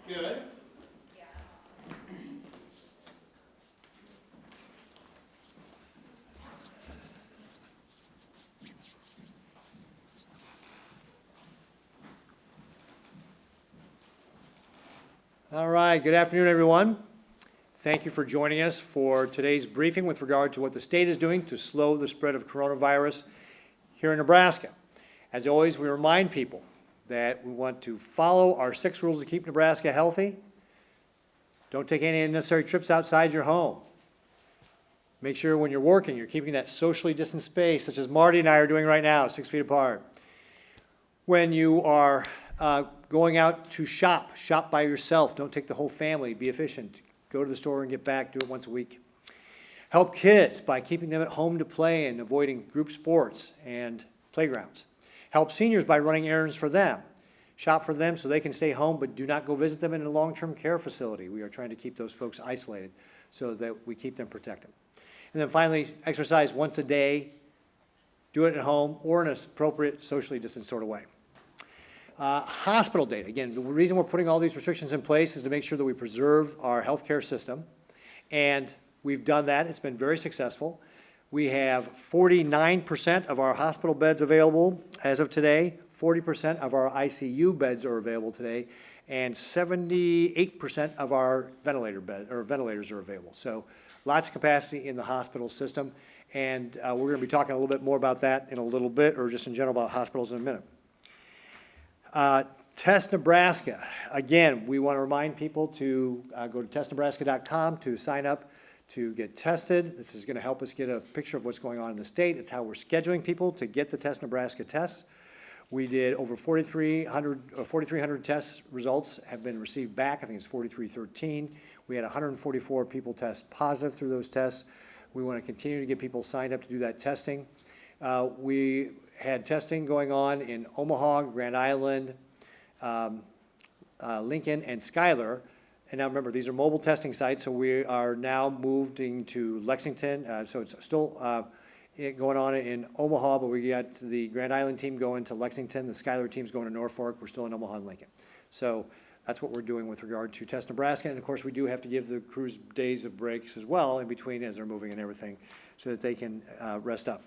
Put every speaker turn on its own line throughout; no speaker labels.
Good. All right, good afternoon, everyone. Thank you for joining us for today's briefing with regard to what the state is doing to slow the spread of coronavirus here in Nebraska. As always, we remind people that we want to follow our 6 rules to keep Nebraska healthy. Don't take any unnecessary trips outside your home. Make sure when you're working, you're keeping that socially distant space, such as Marty and I are doing right now, 6 feet apart. When you are going out to shop by yourself. Don't take the whole family. Be efficient. Go to the store and get back. Do it once a week. Help kids by keeping them at home to play and avoiding group sports and playgrounds. Help seniors by running errands for them. Shop for them so they can stay home, but do not go visit them in a long-term care facility. We are trying to keep those folks isolated so that we keep them protected. And then finally, exercise once a day. Do it at home or in an appropriate socially distanced sort of way. Hospital data. Again, the reason we're putting all these restrictions in place is to make sure that we preserve our healthcare system. And we've done that. It's been very successful. We have 49% of our hospital beds available as of today. 40% of our ICU beds are available today. And 78% of our ventilators are available. So lots of capacity in the hospital system. And we're going to be talking a little bit more about that in a little bit, or just in general about hospitals in a minute. Test Nebraska. Again, we want to remind people to go to testnebraska.com to sign up to get tested. This is going to help us get a picture of what's going on in the state. It's how we're scheduling people to get the Test Nebraska tests. We did over 4,300 test results have been received back. I think it's 4,313. We had 144 people test positive through those tests. We want to continue to get people signed up to do that testing. We had testing going on in Omaha, Grand Island, Lincoln, and Schuyler. And now remember, these are mobile testing sites, so we are now moving to Lexington. So it's still going on in Omaha, but we got the Grand Island team going to Lexington. The Schuyler team's going to Norfolk. We're still in Omaha and Lincoln. So that's what we're doing with regard to Test Nebraska. And of course, we do have to give the crews days of breaks as well in between as they're moving and everything so that they can rest up.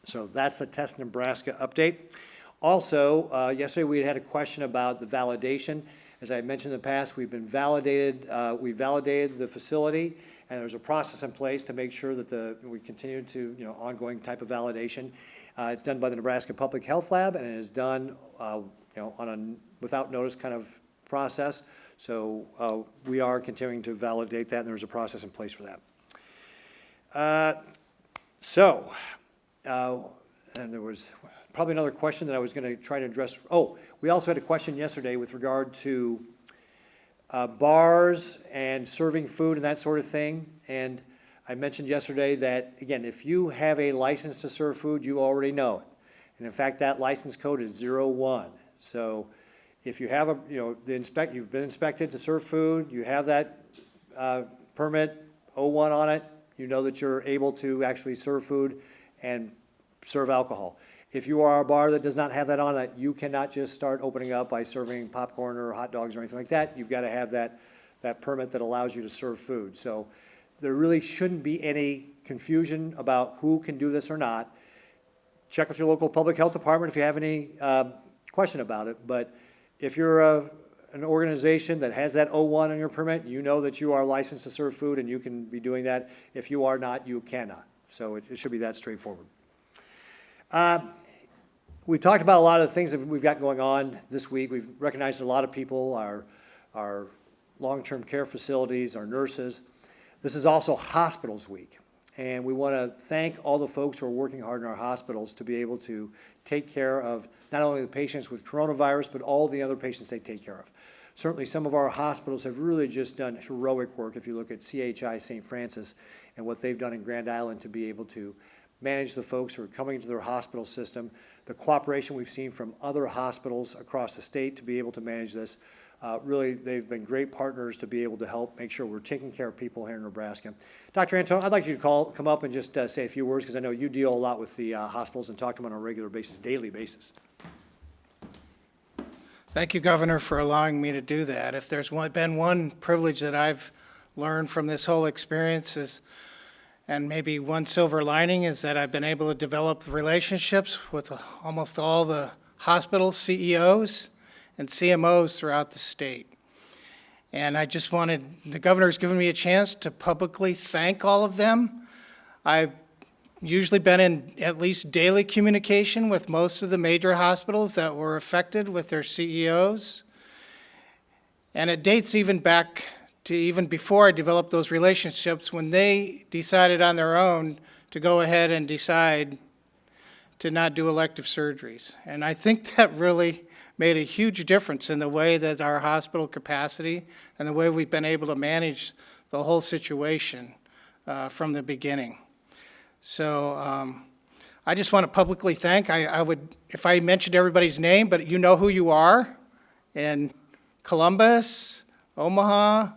So that's the Test Nebraska update. Also, yesterday we had a question about the validation. As I mentioned in the past, we've been validated. We validated the facility, and there's a process in place to make sure that we continue to, ongoing type of validation. It's done by the Nebraska Public Health Lab, and it is done, on a without notice kind of process. So we are continuing to validate that, and there's a process in place for that. And there was probably another question that I was going to try to address. Oh, we also had a question yesterday with regard to bars and serving food and that sort of thing. And I mentioned yesterday that, again, if you have a license to serve food, you already know it. And in fact, that license code is 01. So if you have you've been inspected to serve food, you have that permit 01 on it, you know that you're able to actually serve food and serve alcohol. If you are a bar that does not have that on it, you cannot just start opening up by serving popcorn or hot dogs or anything like that. You've got to have that permit that allows you to serve food. So there really shouldn't be any confusion about who can do this or not. Check with your local public health department if you have any question about it. But if you're an organization that has that 01 on your permit, you know that you are licensed to serve food and you can be doing that. If you are not, you cannot. So it should be that straightforward. We talked about a lot of the things that we've got going on this week. We've recognized a lot of people, our long-term care facilities, our nurses. This is also Hospitals Week. And we want to thank all the folks who are working hard in our hospitals to be able to take care of not only the patients with coronavirus, but all the other patients they take care of. Certainly some of our hospitals have really just done heroic work. If you look at CHI St. Francis and what they've done in Grand Island to be able to manage the folks who are coming into their hospital system, the cooperation we've seen from other hospitals across the state to be able to manage this. Really, they've been great partners to be able to help make sure we're taking care of people here in Nebraska. Dr. Antone, I'd like you to come up and just say a few words, because I know you deal a lot with the hospitals and talk to them on a regular basis, daily basis.
Thank you, Governor, for allowing me to do that. If there's been one privilege that I've learned from this whole experience and maybe one silver lining, is that I've been able to develop relationships with almost all the hospital CEOs and CMOs throughout the state. And I just the governor's given me a chance to publicly thank all of them. I've usually been in at least daily communication with most of the major hospitals that were affected with their CEOs. And it dates even back to even before I developed those relationships, when they decided on their own to go ahead and decide to not do elective surgeries. And I think that really made a huge difference in the way that our hospital capacity and the way we've been able to manage the whole situation from the beginning. So I just want to publicly thank, I would, if I mentioned everybody's name, but you know who you are, in Columbus, Omaha,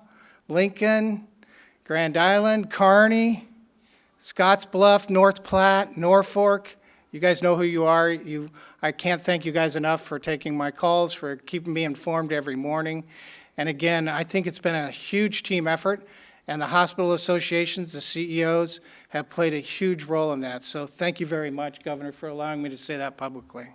Lincoln, Grand Island, Kearney, Scottsbluff, North Platte, Norfolk. You guys know who you are. I can't thank you guys enough for taking my calls, for keeping me informed every morning. And again, I think it's been a huge team effort, and the hospital associations, the CEOs, have played a huge role in that. So thank you very much, Governor, for allowing me to say that publicly.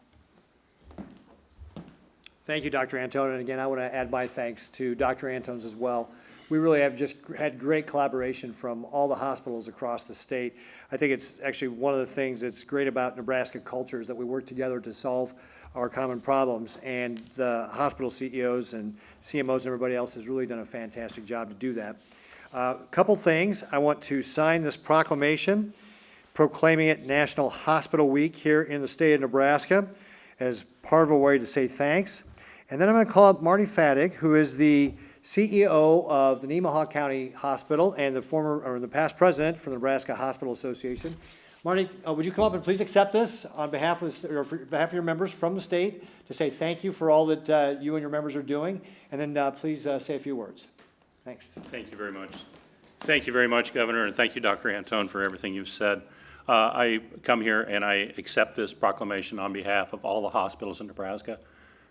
Thank you, Dr. Antone. And again, I want to add my thanks to Dr. Antone's as well. We really have just had great collaboration from all the hospitals across the state. I think it's actually one of the things that's great about Nebraska culture is that we work together to solve our common problems, and the hospital CEOs and CMOs and everybody else has really done a fantastic job to do that. A couple things. I want to sign this proclamation proclaiming it National Hospital Week here in the state of Nebraska as part of a way to say thanks. And then I'm going to call up Marty Fadig, who is the CEO of the Nemaha County Hospital and the past president for the Nebraska Hospital Association. Marty, would you come up and please accept this on behalf of your members from the state to say thank you for all that you and your members are doing, and then please say a few words. Thanks.
Thank you very much. Thank you very much, Governor, and thank you, Dr. Antone, for everything you've said. I come here and I accept this proclamation on behalf of all the hospitals in Nebraska,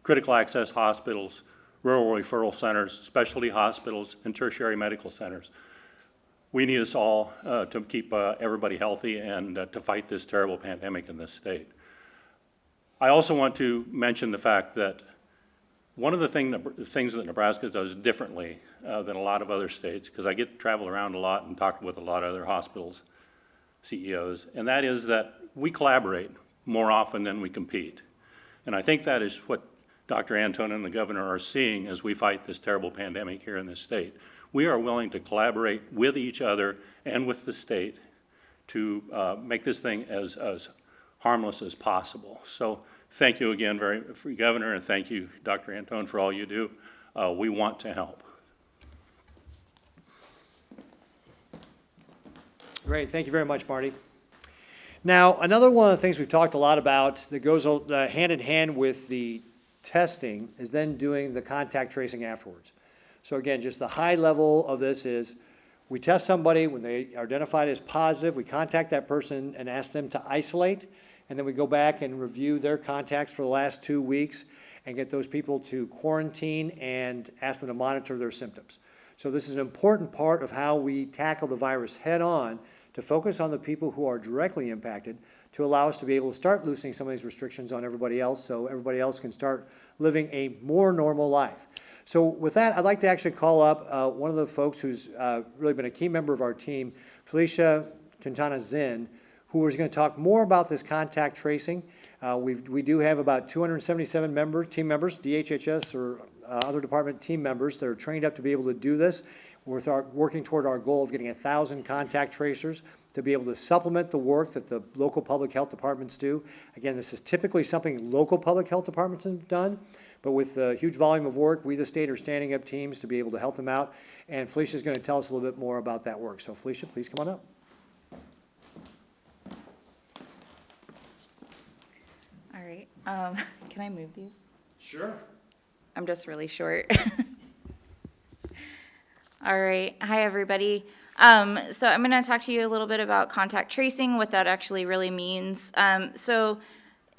critical access hospitals, rural referral centers, specialty hospitals, and tertiary medical centers. We need us all to keep everybody healthy and to fight this terrible pandemic in this state. I also want to mention the fact that one of the things that Nebraska does differently than a lot of other states, because I get to travel around a lot and talk with a lot of other hospitals, CEOs, and that is that we collaborate more often than we compete. And I think that is what Dr. Antone and the governor are seeing as we fight this terrible pandemic here in this state. We are willing to collaborate with each other and with the state to make this thing as harmless as possible. So thank you again, Governor, and thank you, Dr. Antone, for all you do. We want to help.
Great, thank you very much, Marty. Now, another one of the things we've talked a lot about that goes hand in hand with the testing is then doing the contact tracing afterwards. So again, just the high level of this is we test somebody when they are identified as positive, we contact that person and ask them to isolate, and then we go back and review their contacts for the last 2 weeks and get those people to quarantine and ask them to monitor their symptoms. So this is an important part of how we tackle the virus head on, to focus on the people who are directly impacted, to allow us to be able to start loosening some of these restrictions on everybody else so everybody else can start living a more normal life. So with that, I'd like to actually call up one of the folks who's really been a key member of our team, Felicia Quintana-Zinn, who is going to talk more about this contact tracing. We do have about 277 team members, DHHS or other department team members that are trained up to be able to do this. We're working toward our goal of getting 1,000 contact tracers to be able to supplement the work that the local public health departments do. Again, this is typically something local public health departments have done, but with the huge volume of work, we, the state, are standing up teams to be able to help them out. And Felicia is going to tell us a little bit more about that work. So Felicia, please come on up.
All right. Can I move these?
Sure.
I'm just really short. All right. Hi, everybody. So I'm going to talk to you a little bit about contact tracing, what that actually really means. So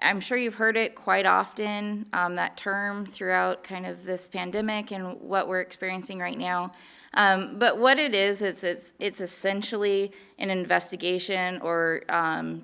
I'm sure you've heard it quite often, that term throughout kind of this pandemic and what we're experiencing right now. But what it is, it's essentially an investigation or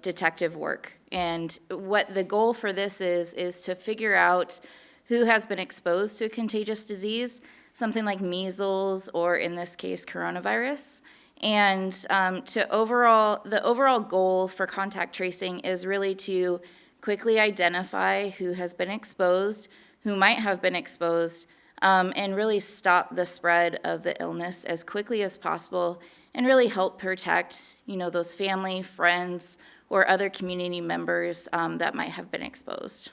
detective work. And what the goal for this is to figure out who has been exposed to a contagious disease, something like measles, or in this case, coronavirus. And the overall goal for contact tracing is really to quickly identify who has been exposed, who might have been exposed, and really stop the spread of the illness as quickly as possible, and really help protect, those family, friends, or other community members that might have been exposed.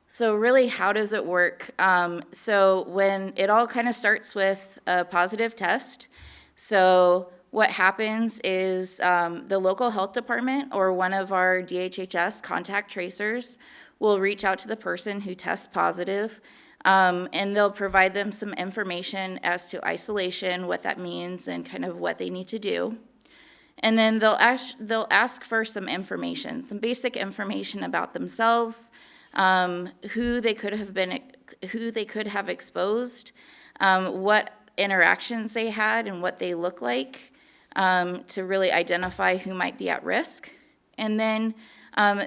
So really, how does it work? So when it all kind of starts with a positive test, so what happens is the local health department or one of our DHHS contact tracers will reach out to the person who tests positive, and they'll provide them some information as to isolation, what that means, and kind of what they need to do. And then they'll ask for some information, some basic information about themselves, who they could have exposed, what interactions they had and what they look like, to really identify who might be at risk. And then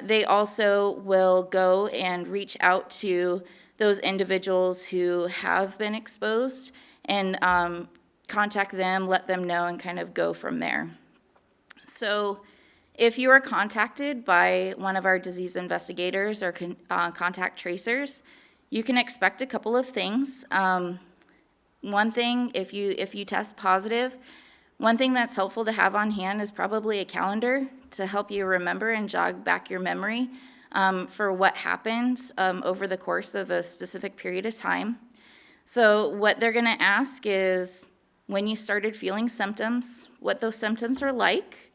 they also will go and reach out to those individuals who have been exposed and contact them, let them know, and kind of go from there. So if you are contacted by one of our disease investigators or contact tracers, you can expect a couple of things. One thing, if you test positive, one thing that's helpful to have on hand is probably a calendar to help you remember and jog back your memory for what happened over the course of a specific period of time. So what they're going to ask is when you started feeling symptoms, what those symptoms are like,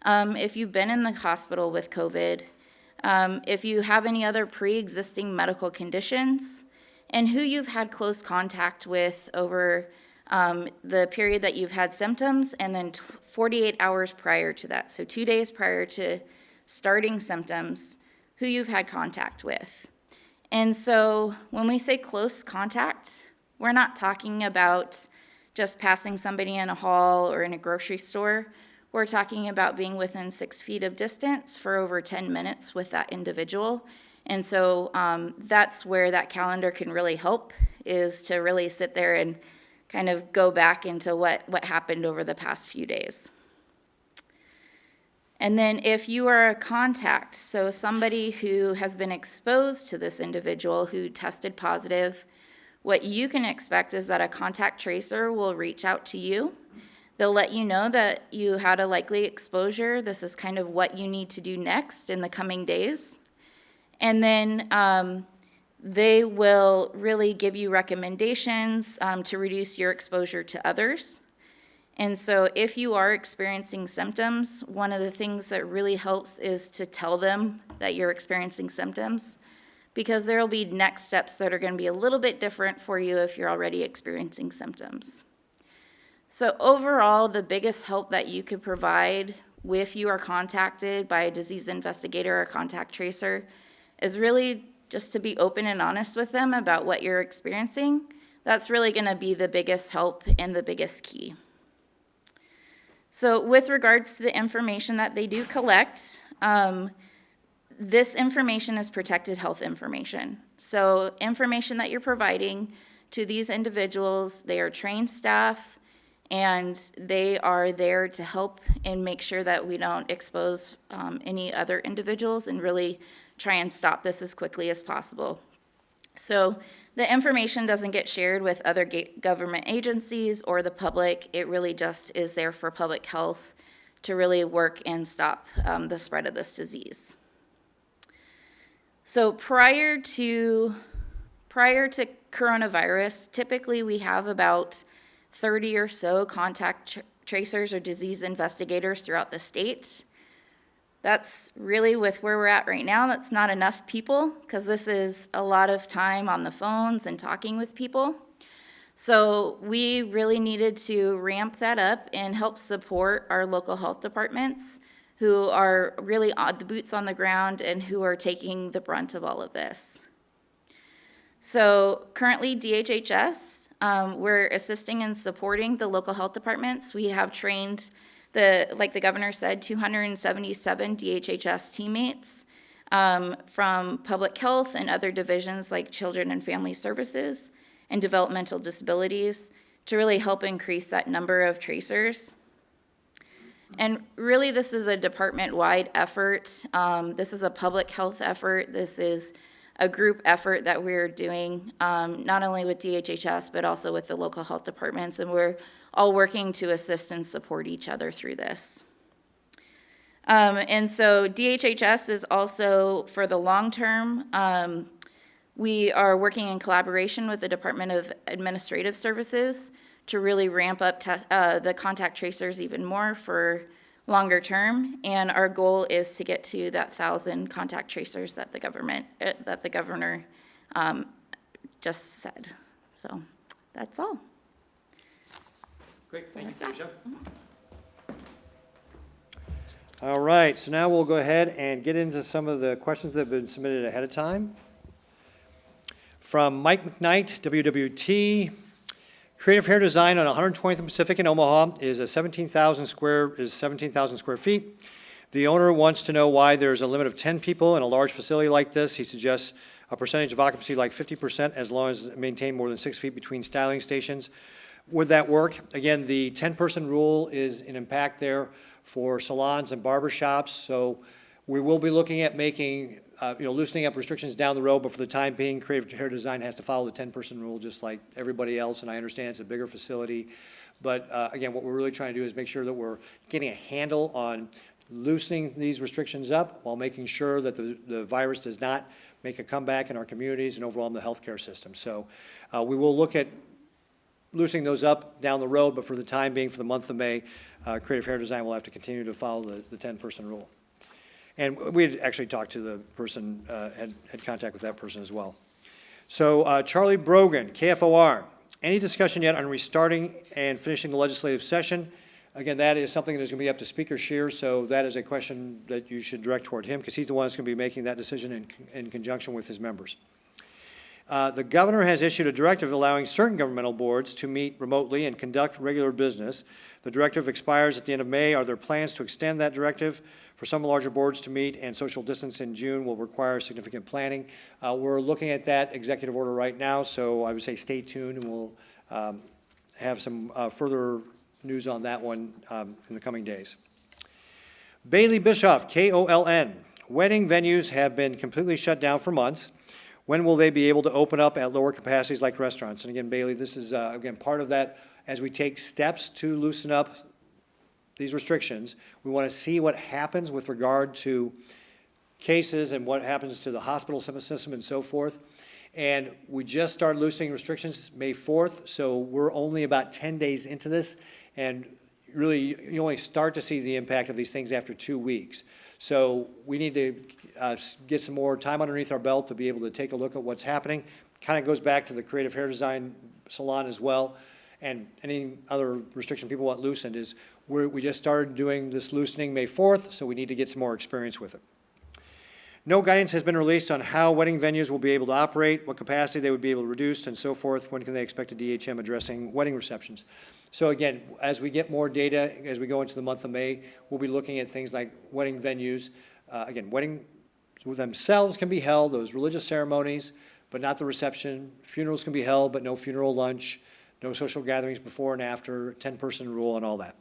if you've been in the hospital with COVID, if you have any other pre-existing medical conditions, and who you've had close contact with over the period that you've had symptoms, and then 48 hours prior to that, so 2 days prior to starting symptoms, who you've had contact with. And so when we say close contact, we're not talking about just passing somebody in a hall or in a grocery store. We're talking about being within 6 feet of distance for over 10 minutes with that individual. And so that's where that calendar can really help, is to really sit there and kind of go back into what happened over the past few days. And then if you are a contact, so somebody who has been exposed to this individual who tested positive, what you can expect is that a contact tracer will reach out to you. They'll let you know that you had a likely exposure. This is kind of what you need to do next in the coming days. And then they will really give you recommendations to reduce your exposure to others. And so if you are experiencing symptoms, one of the things that really helps is to tell them that you're experiencing symptoms, because there will be next steps that are going to be a little bit different for you if you're already experiencing symptoms. So overall, the biggest help that you could provide if you are contacted by a disease investigator or contact tracer is really just to be open and honest with them about what you're experiencing. That's really going to be the biggest help and the biggest key. So with regards to the information that they do collect, this information is protected health information. So information that you're providing to these individuals, they are trained staff, and they are there to help and make sure that we don't expose any other individuals and really try and stop this as quickly as possible. So the information doesn't get shared with other government agencies or the public. It really just is there for public health to really work and stop the spread of this disease. So prior to coronavirus, typically we have about 30 or so contact tracers or disease investigators throughout the state. That's really, with where we're at right now, that's not enough people, because this is a lot of time on the phones and talking with people. So we really needed to ramp that up and help support our local health departments who are really the boots on the ground and who are taking the brunt of all of this. So currently DHHS, we're assisting and supporting the local health departments. We have trained, like the governor said, 277 DHHS teammates from public health and other divisions like children and family services and developmental disabilities to really help increase that number of tracers. And really, this is a department-wide effort. This is a public health effort. This is a group effort that we're doing, not only with DHHS, but also with the local health departments. And we're all working to assist and support each other through this. And so DHHS is also, for the long term, we are working in collaboration with the Department of Administrative Services to really ramp up the contact tracers even more for longer term. And our goal is to get to that 1,000 contact tracers that the governor just said. So that's all.
Great, thank you, Felicia. All right, so now we'll go ahead and get into some of the questions that have been submitted ahead of time. From Mike McKnight, WWT. Creative Hair Design on 120th and Pacific in Omaha is 17,000 square feet. The owner wants to know why there's a limit of 10 people in a large facility like this. He suggests a percentage of occupancy like 50% as long as maintain more than 6 feet between styling stations. Would that work? Again, the 10-person rule is in impact there for salons and barber shops. So we will be looking at making, loosening up restrictions down the road, but for the time being, Creative Hair Design has to follow the 10-person rule just like everybody else, and I understand it's a bigger facility. But again, what we're really trying to do is make sure that we're getting a handle on loosening these restrictions up while making sure that the virus does not make a comeback in our communities and overall in the healthcare system. So we will look at loosening those up down the road, but for the time being, for the month of May, Creative Hair Design will have to continue to follow the 10-person rule. And we had actually talked to the person, had contact with that person as well. So Charlie Brogan, KFOR, any discussion yet on restarting and finishing the legislative session? Again, that is something that is going to be up to Speaker Scheer, so that is a question that you should direct toward him because he's the one that's going to be making that decision in conjunction with his members. The governor has issued a directive allowing certain governmental boards to meet remotely and conduct regular business. The directive expires at the end of May. Are there plans to extend that directive? For some larger boards to meet and social distance in June will require significant planning. We're looking at that executive order right now, so I would say stay tuned and we'll have some further news on that one in the coming days. Bailey Bischoff, KOLN. Wedding venues have been completely shut down for months. When will they be able to open up at lower capacities like restaurants? And again, Bailey, this is, again, part of that as we take steps to loosen up these restrictions. We want to see what happens with regard to cases and what happens to the hospital system and so forth. And we just started loosening restrictions May 4th, so we're only about 10 days into this. And really, you only start to see the impact of these things after 2 weeks. So we need to get some more time underneath our belt to be able to take a look at what's happening. Kind of goes back to the Creative Hair Design salon as well. And any other restriction people want loosened is we just started doing this loosening May 4th, so we need to get some more experience with it. No guidance has been released on how wedding venues will be able to operate, what capacity they would be able to reduce, and so forth. When can they expect a DHM addressing wedding receptions? So again, as we get more data, as we go into the month of May, we'll be looking at things like wedding venues. Again, weddings themselves can be held, those religious ceremonies, but not the reception. Funerals can be held, but no funeral lunch, no social gatherings before and after, 10-person rule and all that.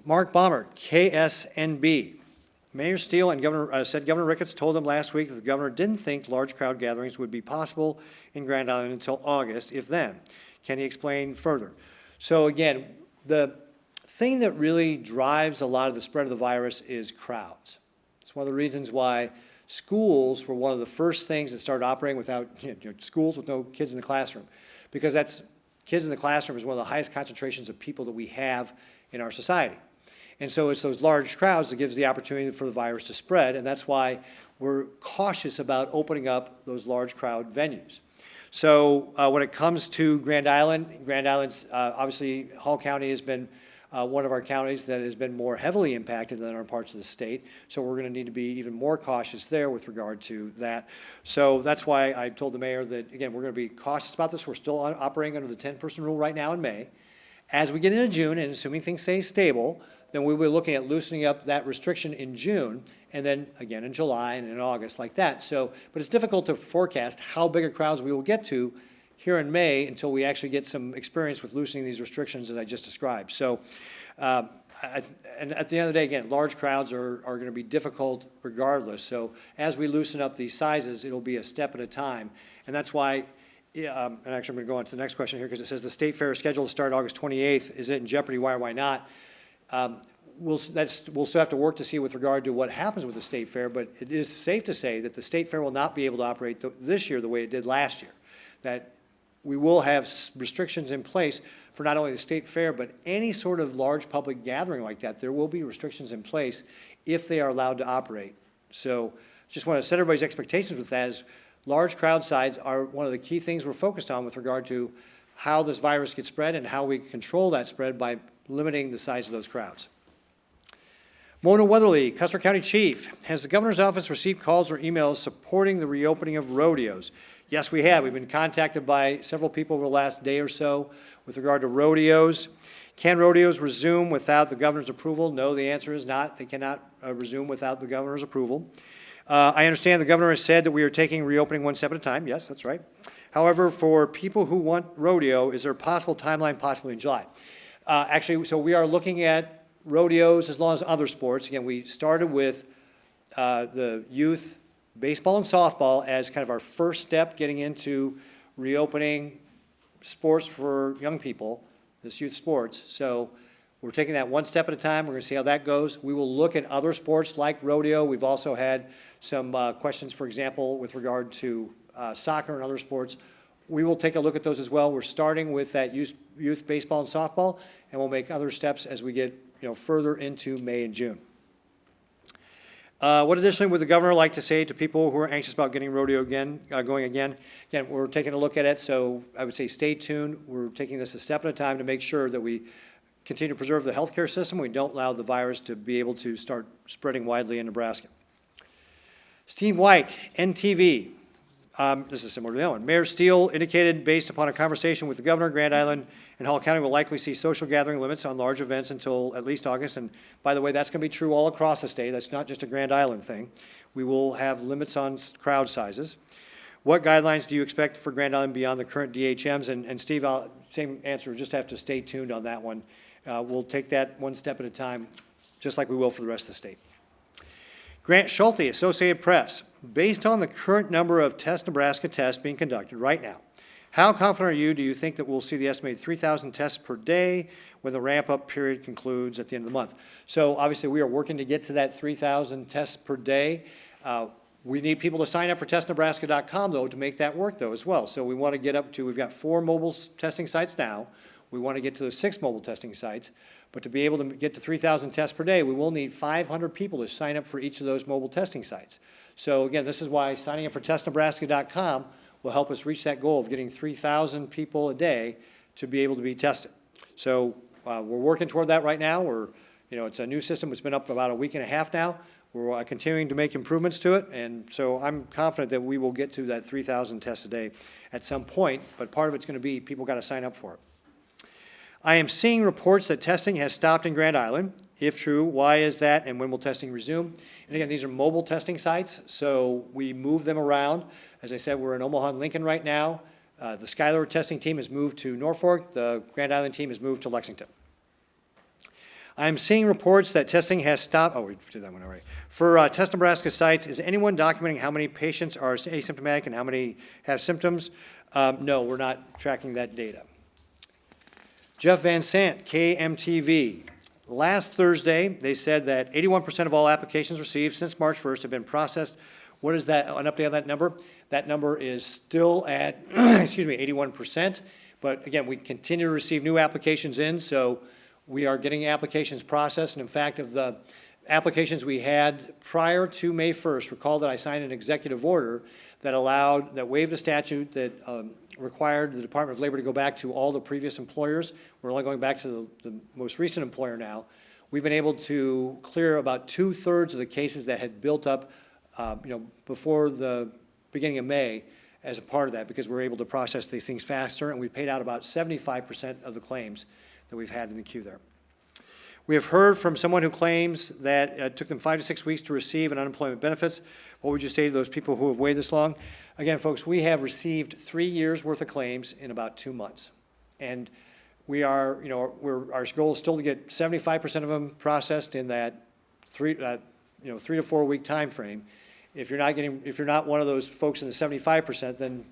Mark Bomber, KSNB. Mayor Steele and Governor Ricketts told him last week that the governor didn't think large crowd gatherings would be possible in Grand Island until August, if then. Can he explain further? So again, the thing that really drives a lot of the spread of the virus is crowds. It's one of the reasons why schools were one of the first things that started operating without, schools with no kids in the classroom. Because kids in the classroom is one of the highest concentrations of people that we have in our society. And so it's those large crowds that gives the opportunity for the virus to spread, and that's why we're cautious about opening up those large crowd venues. So when it comes to Grand Island's, obviously Hall County has been one of our counties that has been more heavily impacted than other parts of the state. So we're going to need to be even more cautious there with regard to that. So that's why I told the mayor that, again, we're going to be cautious about this. We're still operating under the 10-person rule right now in May. As we get into June, and assuming things stay stable, then we'll be looking at loosening up that restriction in June, and then again in July and in August, like that. So, but it's difficult to forecast how big a crowds we will get to here in May until we actually get some experience with loosening these restrictions that I just described. So, and at the end of the day, again, large crowds are going to be difficult regardless. So as we loosen up these sizes, it'll be a step at a time. And that's why, and actually I'm going to go on to the next question here, because it says the state fair is scheduled to start August 28th. Is it in jeopardy? Why or why not? We'll still have to work to see with regard to what happens with the state fair, but it is safe to say that the state fair will not be able to operate this year the way it did last year. That we will have restrictions in place for not only the state fair, but any sort of large public gathering like that. There will be restrictions in place if they are allowed to operate. So just want to set everybody's expectations with that, is large crowd size are one of the key things we're focused on with regard to how this virus gets spread and how we control that spread by limiting the size of those crowds. Mona Weatherly, Custer County Chief. Has the governor's office received calls or emails supporting the reopening of rodeos? Yes, we have. We've been contacted by several people over the last day or so with regard to rodeos. Can rodeos resume without the governor's approval? No, the answer is not. They cannot resume without the governor's approval. I understand the governor has said that we are taking reopening one step at a time. Yes, that's right. However, for people who want rodeo, is there a possible timeline, possibly in July? Actually, so we are looking at rodeos as long as other sports. Again, we started with the youth baseball and softball as kind of our first step getting into reopening sports for young people, this youth sports. So we're taking that one step at a time. We're going to see how that goes. We will look at other sports like rodeo. We've also had some questions, for example, with regard to soccer and other sports. We will take a look at those as well. We're starting with that youth baseball and softball, and we'll make other steps as we get further into May and June. What additionally would the governor like to say to people who are anxious about getting rodeo going again? Again, we're taking a look at it, so I would say stay tuned. We're taking this a step at a time to make sure that we continue to preserve the healthcare system. We don't allow the virus to be able to start spreading widely in Nebraska. Steve White, NTV. This is similar to that one. Mayor Steele indicated, based upon a conversation with the governor, Grand Island and Hall County will likely see social gathering limits on large events until at least August. And by the way, that's going to be true all across the state. That's not just a Grand Island thing. We will have limits on crowd sizes. What guidelines do you expect for Grand Island beyond the current DHMs? And Steve, same answer, we'll just have to stay tuned on that one. We'll take that one step at a time, just like we will for the rest of the state. Grant Schulte, Associated Press. Based on the current number of Test Nebraska tests being conducted right now, how confident are you, do you think that we'll see the estimated 3,000 tests per day when the ramp-up period concludes at the end of the month? So obviously we are working to get to that 3,000 tests per day. We need people to sign up for testnebraska.com, though, to make that work, though, as well. So we want to get up to, we've got 4 mobile testing sites now. We want to get to the 6 mobile testing sites. But to be able to get to 3,000 tests per day, we will need 500 people to sign up for each of those mobile testing sites. So again, this is why signing up for testnebraska.com will help us reach that goal of getting 3,000 people a day to be able to be tested. So we're working toward that right now. It's a new system. It's been up about a week and a half now. We're continuing to make improvements to it, and so I'm confident that we will get to that 3,000 tests a day at some point, but part of it's going to be people got to sign up for it. I am seeing reports that testing has stopped in Grand Island. If true, why is that, and when will testing resume? And again, these are mobile testing sites, so we move them around. As I said, we're in Omaha and Lincoln right now. The Schuyler testing team has moved to Norfolk. The Grand Island team has moved to Lexington. I'm seeing reports that testing has stopped. Oh, we did that one already. For Test Nebraska sites, is anyone documenting how many patients are asymptomatic and how many have symptoms? No, we're not tracking that data. Jeff Van Sant, KMTV. Last Thursday, they said that 81% of all applications received since March 1st have been processed. What is that, an update on that number? That number is still at, 81%. But again, we continue to receive new applications in, so we are getting applications processed. And in fact, of the applications we had prior to May 1st. Recall that I signed an executive order that waived a statute that required the Department of Labor to go back to all the previous employers. We're only going back to the most recent employer now. We've been able to clear about 2/3 of the cases that had built up, before the beginning of May as a part of that, because we're able to process these things faster, and we paid out about 75% of the claims that we've had in the queue there. We have heard from someone who claims that it took them 5 to 6 weeks to receive an unemployment benefits. What would you say to those people who have waited this long? Again, folks, we have received 3 years' worth of claims in about 2 months. And we are, our goal is still to get 75% of them processed in that 3 to 4 week time frame. If you're not one of those folks in the 75%, then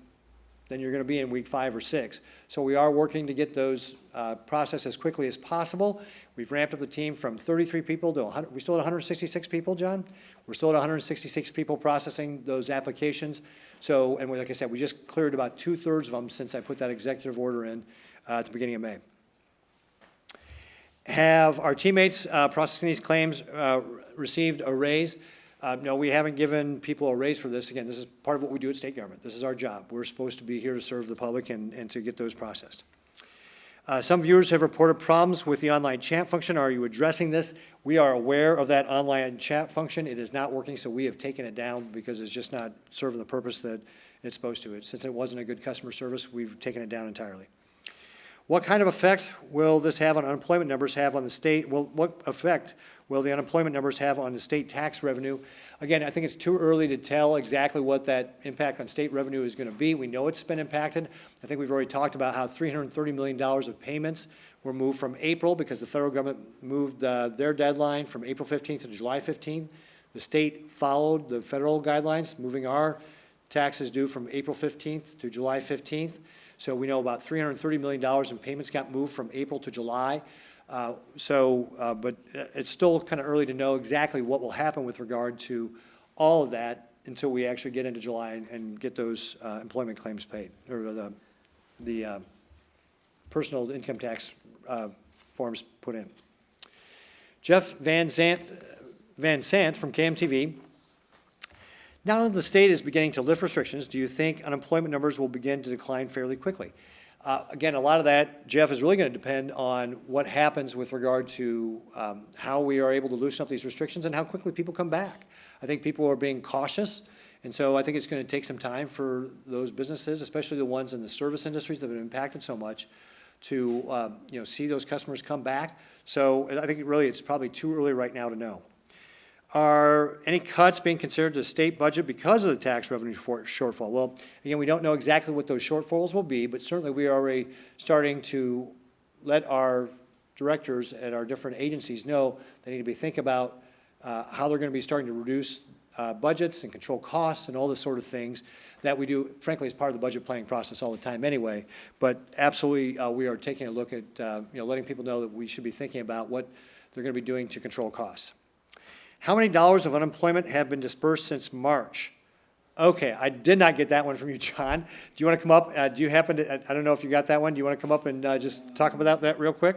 you're going to be in week 5 or 6. So we are working to get those processed as quickly as possible. We've ramped up the team from 33 people to 100. We still at 166 people, John? We're still at 166 people processing those applications. So, and like I said, we just cleared about 2/3 of them since I put that executive order in at the beginning of May. Have our teammates processing these claims received a raise? No, we haven't given people a raise for this. Again, this is part of what we do at state government. This is our job. We're supposed to be here to serve the public and to get those processed. Some viewers have reported problems with the online chat function. Are you addressing this? We are aware of that online chat function. It is not working, so we have taken it down because it's just not serving the purpose that it's supposed to. Since it wasn't a good customer service, we've taken it down entirely. What kind of effect will this have on unemployment numbers have on the state? What effect will the unemployment numbers have on the state tax revenue? Again, I think it's too early to tell exactly what that impact on state revenue is going to be. We know it's been impacted. I think we've already talked about how $330 million of payments were moved from April because the federal government moved their deadline from April 15th to July 15th. The state followed the federal guidelines, moving our taxes due from April 15th to July 15th. So we know about $330 million in payments got moved from April to July. But it's still kind of early to know exactly what will happen with regard to all of that until we actually get into July and get those employment claims paid, or the personal income tax forms put in. Jeff Van Sant from KMTV. Now that the state is beginning to lift restrictions, do you think unemployment numbers will begin to decline fairly quickly? Again, a lot of that, Jeff, is really going to depend on what happens with regard to how we are able to loosen up these restrictions and how quickly people come back. I think people are being cautious, and so I think it's going to take some time for those businesses, especially the ones in the service industries that have been impacted so much, to see those customers come back. So I think it's probably too early right now to know. Are any cuts being considered to the state budget because of the tax revenue shortfall? Well, again, we don't know exactly what those shortfalls will be, but certainly we are already starting to let our directors at our different agencies know they need to be thinking about how they're going to be starting to reduce budgets and control costs and all this sort of things that we do, frankly, as part of the budget planning process all the time anyway. But absolutely, we are taking a look at letting people know that we should be thinking about what they're going to be doing to control costs. How many dollars of unemployment have been dispersed since March? Okay, I did not get that one from you, John. Do you want to come up? Do you happen to, I don't know if you got that one. Do you want to come up and just talk about that real quick?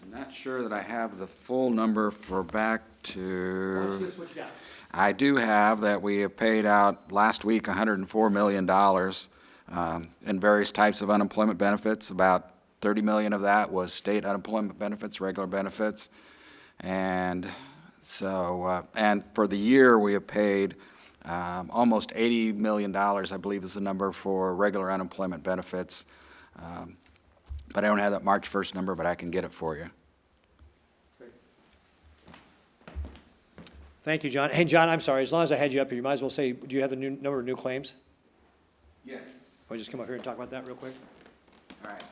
I'm not sure that I have the full number for back to.
What you got?
I do have that we have paid out last week $104 million in various types of unemployment benefits. About 30 million of that was state unemployment benefits, regular benefits. And so, and for the year, we have paid almost $80 million, I believe is the number, for regular unemployment benefits. But I don't have that March 1st number, but I can get it for you.
Great. Thank you, John. Hey, John, I'm sorry. As long as I had you up here, you might as well say, do you have the number of new claims?
Yes.
I'll just come up here and talk about that real quick.
All right.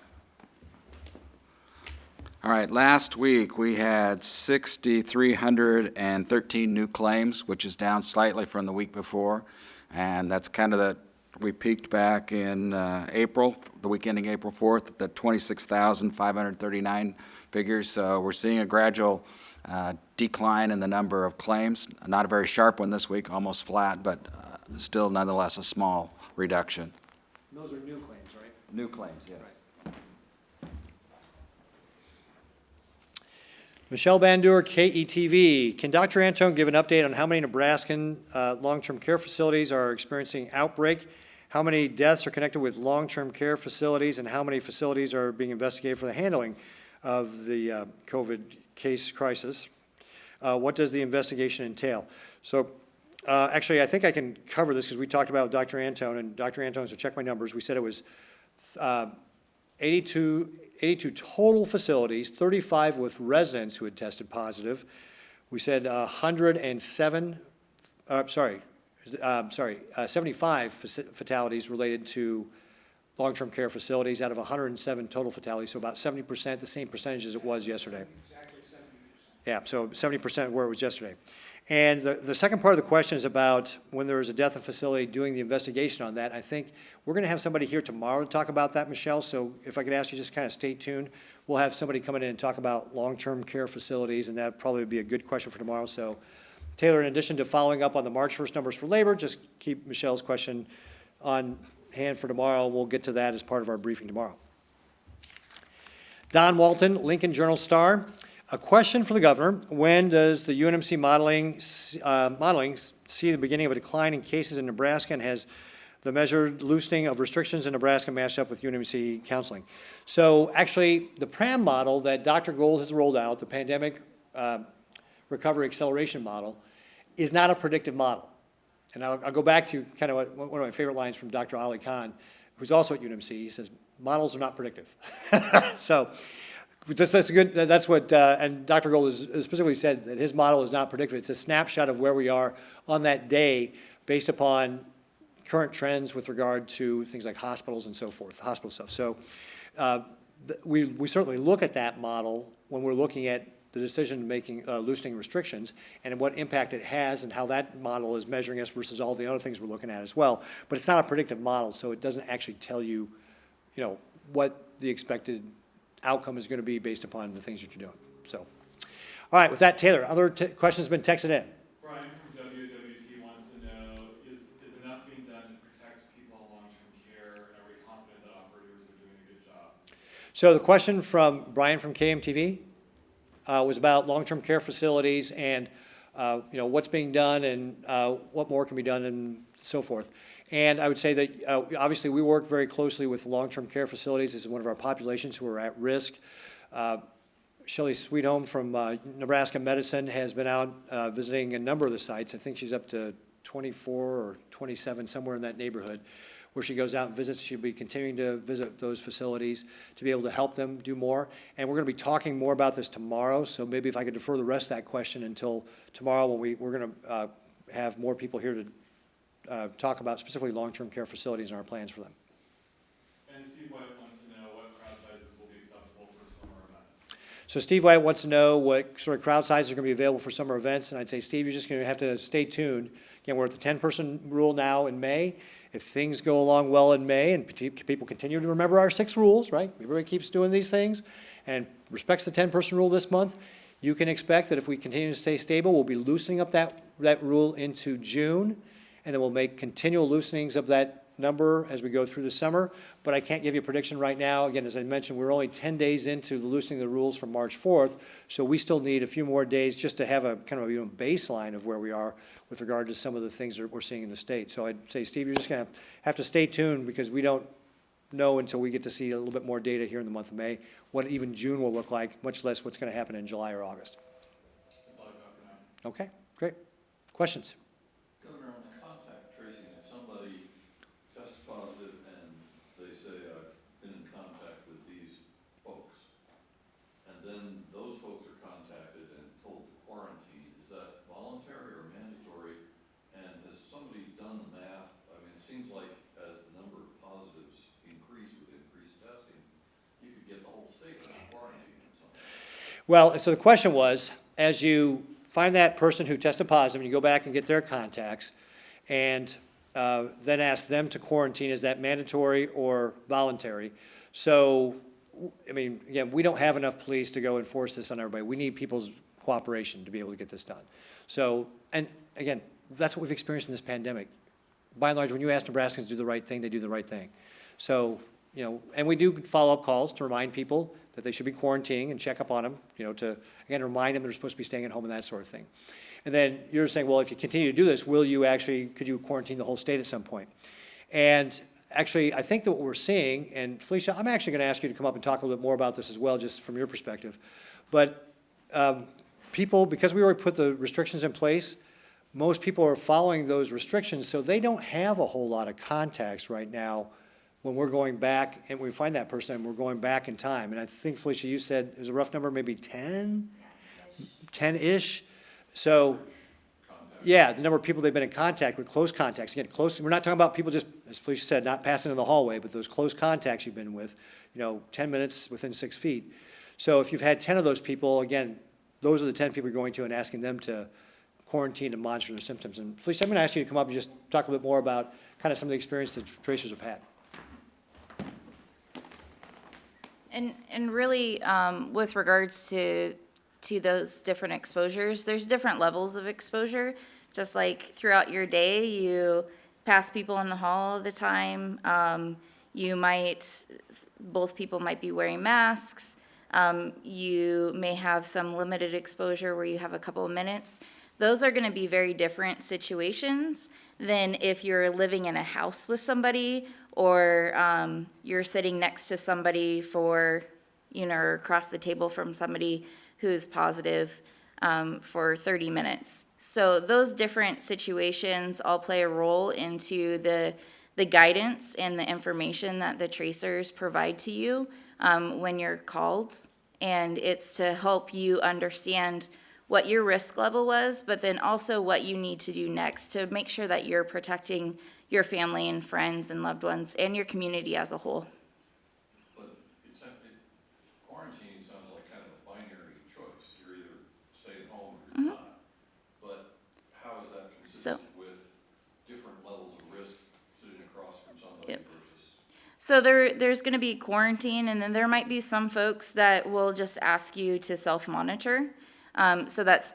All right, last week we had 6,313 new claims, which is down slightly from the week before. And that's kind of we peaked back in April, the week ending April 4th, at the 26,539 figures. So we're seeing a gradual decline in the number of claims. Not a very sharp one this week, almost flat, but still nonetheless a small reduction.
Those are new claims, right?
New claims, yes.
Right. Michelle Bandur, KETV. Can Dr. Antone give an update on how many Nebraskan long-term care facilities are experiencing outbreak? How many deaths are connected with long-term care facilities, and how many facilities are being investigated for the handling of the COVID case crisis? What does the investigation entail? So actually, I think I can cover this because we talked about it with Dr. Antone, and Dr. Antone, so check my numbers. We said it was 82 total facilities, 35 with residents who had tested positive. We said 75 fatalities related to long-term care facilities out of 107 total fatalities, so about 70%, the same percentage as it was yesterday.
Exactly 70%.
Yeah, so 70% where it was yesterday. And the second part of the question is about when there is a death in facility, doing the investigation on that. I think we're going to have somebody here tomorrow to talk about that, Michelle, so if I could ask you just kind of stay tuned. We'll have somebody coming in and talk about long-term care facilities, and that probably would be a good question for tomorrow. So Taylor, in addition to following up on the March 1st numbers for labor, just keep Michelle's question on hand for tomorrow. We'll get to that as part of our briefing tomorrow. Don Walton, Lincoln Journal-Star. A question for the governor. When does the UNMC modeling see the beginning of a decline in cases in Nebraska, and has the measured loosening of restrictions in Nebraska matched up with UNMC counseling? So actually, the PRAM model that Dr. Gold has rolled out, the Pandemic Recovery Acceleration Model, is not a predictive model. And I'll go back to kind of one of my favorite lines from Dr. Ali Khan, who's also at UNMC. He says, models are not predictive. So that's good. That's what, and Dr. Gold has specifically said that his model is not predictive. It's a snapshot of where we are on that day based upon current trends with regard to things like hospitals and so forth, hospital stuff. So we certainly look at that model when we're looking at the decision-making, loosening restrictions, and what impact it has, and how that model is measuring us versus all the other things we're looking at as well. But it's not a predictive model, so it doesn't actually tell you, what the expected outcome is going to be based upon the things that you're doing. So, all right, with that, Taylor, other questions have been texted in.
Brian from WWC wants to know, is enough being done to protect people in long-term care, and are we confident that operators are doing a good job?
So the question from Brian from KMTV was about long-term care facilities and what's being done and what more can be done and so forth. And I would say that obviously we work very closely with long-term care facilities. This is one of our populations who are at risk. Shelley Sweethome from Nebraska Medicine has been out visiting a number of the sites. I think she's up to 24 or 27, somewhere in that neighborhood, where she goes out and visits. She'll be continuing to visit those facilities to be able to help them do more. And we're going to be talking more about this tomorrow, so maybe if I could defer the rest of that question until tomorrow, when we're going to have more people here to talk about specifically long-term care facilities and our plans for them.
And Steve White wants to know what crowd sizes will be acceptable for summer events.
So Steve White wants to know what sort of crowd sizes are going to be available for summer events, and I'd say, Steve, you're just going to have to stay tuned. Again, we're at the 10-person rule now in May. If things go along well in May and people continue to remember our 6 rules, right? Everybody keeps doing these things and respects the 10-person rule this month, you can expect that if we continue to stay stable, we'll be loosening up that rule into June, and then we'll make continual loosenings of that number as we go through the summer. But I can't give you a prediction right now. Again, as I mentioned, we're only 10 days into the loosening the rules from March 4th, so we still need a few more days just to have a kind of a baseline of where we are with regard to some of the things that we're seeing in the state. So I'd say, Steve, you're just going to have to stay tuned, because we don't know until we get to see a little bit more data here in the month of May what even June will look like, much less what's going to happen in July or August.
That's all I've got for now.
Okay, great. Questions?
Governor, on the contact tracing, if somebody tests positive and they say, I've been in contact with these folks, and then those folks are contacted and told to quarantine, is that voluntary or mandatory? And has somebody done the math? I mean, it seems like as the number of positives increase with increased testing, you could get the whole state under quarantine or something.
Well, so the question was, as you find that person who tested positive, and you go back and get their contacts, and then ask them to quarantine, is that mandatory or voluntary? So, I mean, again, we don't have enough police to go enforce this on everybody. We need people's cooperation to be able to get this done. So, and again, that's what we've experienced in this pandemic. By and large, when you ask Nebraskans to do the right thing, they do the right thing. So, and we do follow-up calls to remind people that they should be quarantining and check up on them, to, again, remind them they're supposed to be staying at home and that sort of thing. And then you're saying, well, if you continue to do this, could you quarantine the whole state at some point? And actually, I think that what we're seeing, and Felicia, I'm actually going to ask you to come up and talk a little bit more about this as well, just from your perspective. But people, because we already put the restrictions in place, most people are following those restrictions, so they don't have a whole lot of contacts right now when we're going back, and we find that person, and we're going back in time. And I think, Felicia, you said, it was a rough number, maybe 10? 10-ish? So, yeah, the number of people they've been in contact with, close contacts. Again, close, we're not talking about people just, as Felicia said, not passing in the hallway, but those close contacts you've been with, 10 minutes within 6 feet. So if you've had 10 of those people, again, those are the 10 people you're going to and asking them to quarantine and monitor their symptoms. And Felicia, I'm going to ask you to come up and just talk a bit more about kind of some of the experience that tracers have had.
And really, with regards to those different exposures, there's different levels of exposure. Just like throughout your day, you pass people in the hall all the time. Both people might be wearing masks. You may have some limited exposure where you have a couple of minutes. Those are going to be very different situations than if you're living in a house with somebody, or you're sitting next to somebody or across the table from somebody who's positive for 30 minutes. So those different situations all play a role into the guidance and the information that the tracers provide to you when you're called. And it's to help you understand what your risk level was, but then also what you need to do next to make sure that you're protecting your family and friends and loved ones and your community as a whole.
But quarantining sounds like kind of a binary choice. You're either stay at home or you're not. But how is that consistent with different levels of risk sitting across from somebody versus?
So there's going to be quarantine, and then there might be some folks that will just ask you to self-monitor. So that's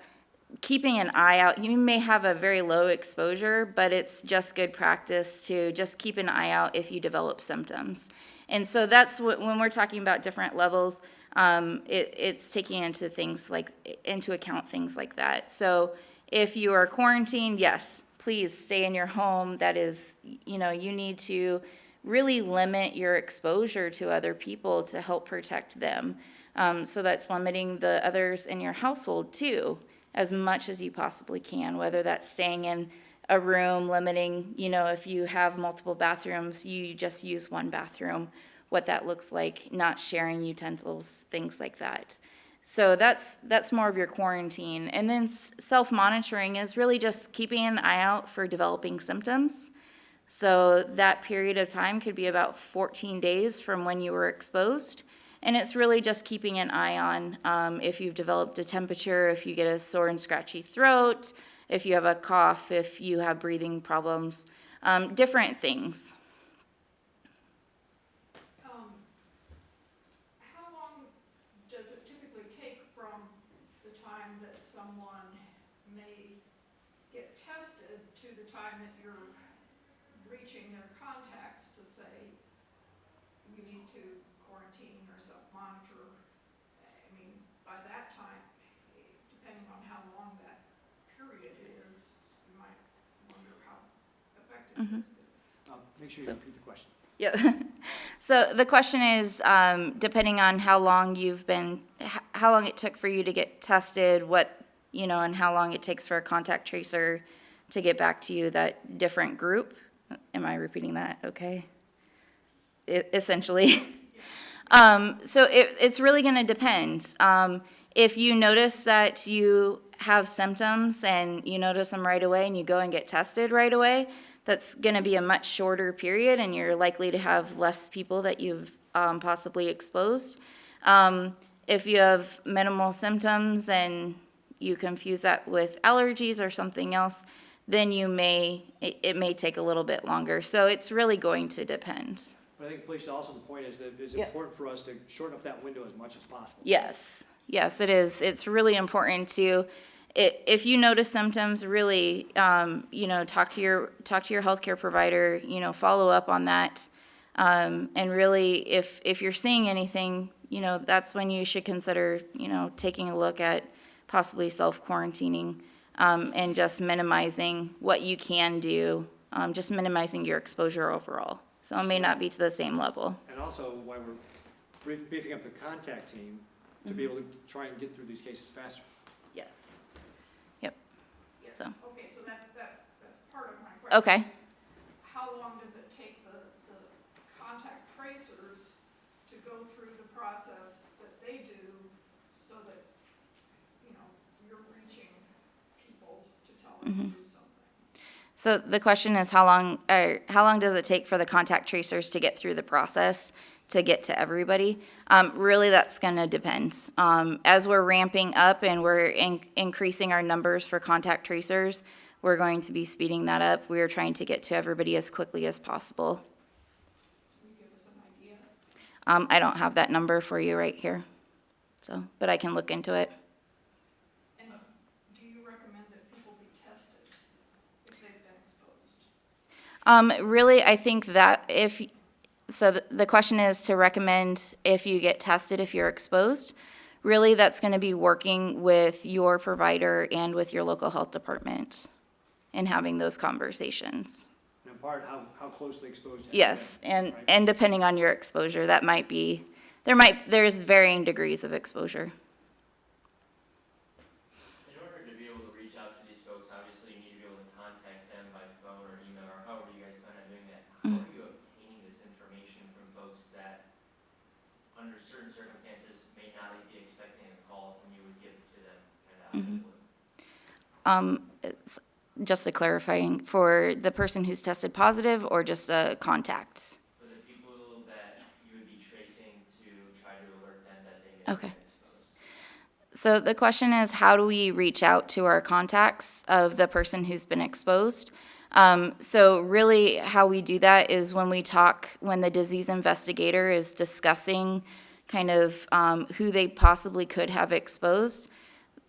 keeping an eye out. You may have a very low exposure, but it's just good practice to just keep an eye out if you develop symptoms. And so that's when we're talking about different levels, it's taking into account things like that. So if you are quarantined, yes, please stay in your home. That is, you need to really limit your exposure to other people to help protect them. So that's limiting the others in your household too, as much as you possibly can, whether that's staying in a room, limiting, if you have multiple bathrooms, you just use one bathroom, what that looks like, not sharing utensils, things like that. So that's more of your quarantine. And then self-monitoring is really just keeping an eye out for developing symptoms. So that period of time could be about 14 days from when you were exposed. And it's really just keeping an eye on if you've developed a temperature, if you get a sore and scratchy throat, if you have a cough, if you have breathing problems, different things.
How long does it typically take from the time that someone may get tested to the time that you're reaching their contacts to say, you need to quarantine or self-monitor? I mean, by that time, depending on how long that period is, you might wonder how effective this is.
Make sure you repeat the question.
Yeah. So the question is, depending on how long how long it took for you to get tested, and how long it takes for a contact tracer to get back to you, that different group. Am I repeating that? Okay. Essentially. So it's really going to depend. If you notice that you have symptoms and you notice them right away and you go and get tested right away, that's going to be a much shorter period, and you're likely to have less people that you've possibly exposed. If you have minimal symptoms and you confuse that with allergies or something else, then it may take a little bit longer. So it's really going to depend.
But I think, Felicia, also the point is that it's
Yeah.
important for us to shorten up that window as much as possible.
Yes, it is. It's really important to, if you notice symptoms, really, talk to your healthcare provider, follow up on that. And really, if you're seeing anything, that's when you should consider, taking a look at possibly self-quarantining, and just minimizing what you can do, just minimizing your exposure overall. So it may not be to the same level.
And also, why we're beefing up the contact team to be able to try and get through these cases faster.
Yes. Yep. So,
Okay, so that's part of my question.
Okay.
is How long does it take the contact tracers to go through the process that they do so that, you're reaching people to tell them to do something?
so the question is how long does it take for the contact tracers to get through the process to get to everybody? Really, that's going to depend. As we're ramping up and we're increasing our numbers for contact tracers, we're going to be speeding that up. We are trying to get to everybody as quickly as possible.
Can you give us an idea?
I don't have that number for you right here, but I can look into it.
And do you recommend that people be tested if they've been exposed?
Really, I think that the question is to recommend if you get tested, if you're exposed. Really, that's going to be working with your provider and with your local health department and having those conversations.
And in part, how closely exposed.
Yes,
Right.
and depending on your exposure, there's varying degrees of exposure.
In order to be able to reach out to these folks, obviously you need to be able to contact them by phone or email or however you guys plan on doing that. How are you obtaining this information from folks that, under certain circumstances, may not be expecting a call and you would give it to them kind of out of the blue?
It's just a clarifying, for the person who's tested positive or just a contact?
For the people that you would be tracing to try to alert them that they may have
Okay.
been exposed.
So the question is, how do we reach out to our contacts of the person who's been exposed? So really how we do that is when the disease investigator is discussing kind of who they possibly could have exposed,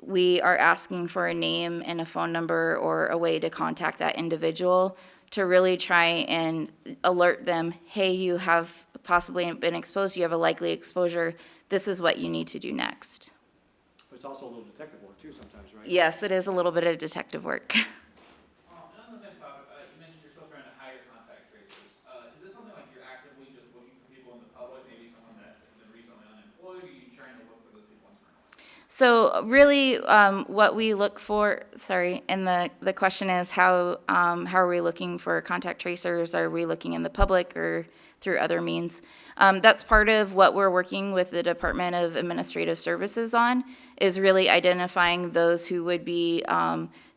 we are asking for a name and a phone number or a way to contact that individual to really try and alert them, hey, you have possibly been exposed, you have a likely exposure, this is what you need to do next.
But it's also a little detective work too sometimes, right?
Yes, it is a little bit of detective work.
And on the same topic, you mentioned you're still trying to hire contact tracers. Is this something like you're actively just looking for people in the public, maybe someone that has been recently unemployed, or are you trying to look for those people internally?
So really, what we look for, and the question is how are we looking for contact tracers? Are we looking in the public or through other means? That's part of what we're working with the Department of Administrative Services on, is really identifying those who would be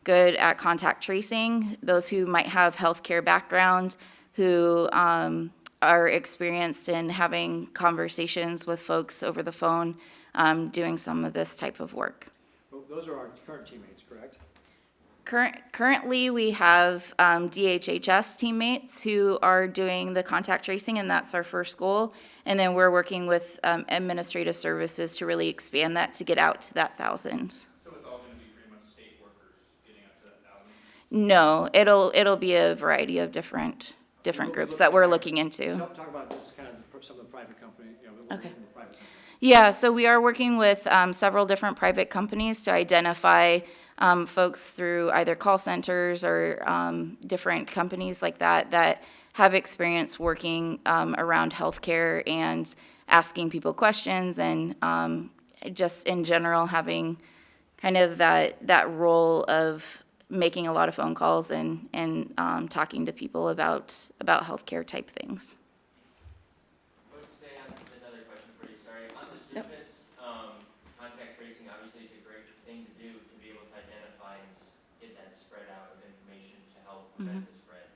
good at contact tracing, those who might have healthcare background, who are experienced in having conversations with folks over the phone, doing some of this type of work.
Well, those are our current teammates, correct?
Currently, we have DHHS teammates who are doing the contact tracing, and that's our first goal. And then we're working with administrative services to really expand that to get out to that 1,000.
So it's all going to be pretty much state workers getting up to that 1,000?
No, it'll be a variety of different groups that we're looking into.
Talk about just kind of some of the private company, that we're
Okay.
working with private companies.
Yeah, so we are working with several different private companies to identify folks through either call centers or different companies like that have experience working around healthcare and asking people questions and just in general having kind of that role of making a lot of phone calls and talking to people about healthcare type things.
Let's stay on another question for you, sorry. On the
Yep.
surface, contact tracing obviously is a great thing to do to be able to identify and get that spread out of information to help prevent the spread.